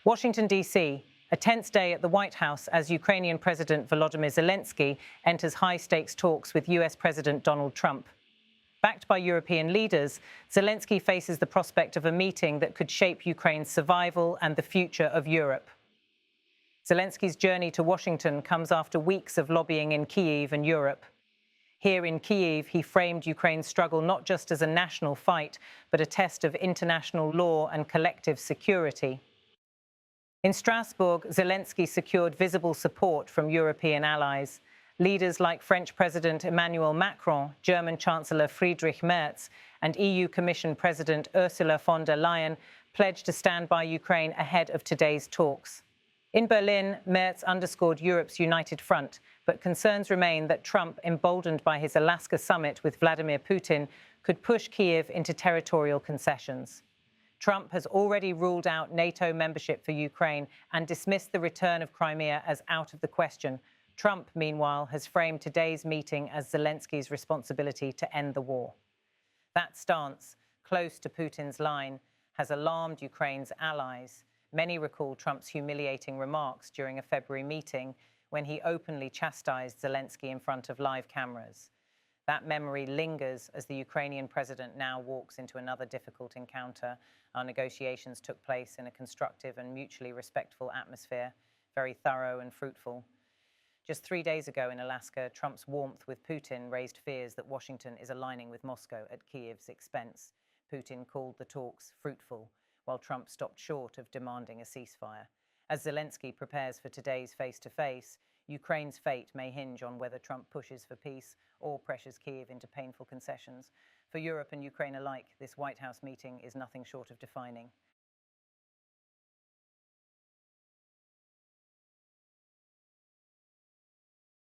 Washington, D.C., a tense day at the White House as Ukrainian President Volodymyr Zelensky enters high-stakes talks with US President Donald Trump. Backed by European leaders, Zelensky faces the prospect of a meeting that could shape Ukraine's survival and the future of Europe. Zelensky's journey to Washington comes after weeks of lobbying in Kyiv and Europe. Here in Kyiv, he framed Ukraine's struggle not just as a national fight, but a test of international law and collective security. In Strasbourg, Zelensky secured visible support from European allies. Leaders like French President Emmanuel Macron, German Chancellor Friedrich Merz, and EU Commission President Ursula von der Leyen pledged to stand by Ukraine ahead of today's talks. In Berlin, Merz underscored Europe's united front, but concerns remain that Trump, emboldened by his Alaska summit with Vladimir Putin, could push Kyiv into territorial concessions. Trump has already ruled out NATO membership for Ukraine and dismissed the return of Crimea as out of the question. Trump, meanwhile, has framed today's meeting as Zelensky's responsibility to end the war. That stance, close to Putin's line, has alarmed Ukraine's allies. Many recall Trump's humiliating remarks during a February meeting when he openly chastised Zelensky in front of live cameras. That memory lingers as the Ukrainian president now walks into another difficult encounter. Our negotiations took place in a constructive and mutually respectful atmosphere, very thorough and fruitful. Just 3 days ago in Alaska, Trump's warmth with Putin raised fears that Washington is aligning with Moscow at Kyiv's expense. Putin called the talks fruitful, while Trump stopped short of demanding a ceasefire. As Zelensky prepares for today's face-to-face, Ukraine's fate may hinge on whether Trump pushes for peace or pressures Kyiv into painful concessions. For Europe and Ukraine alike, this White House meeting is nothing short of defining.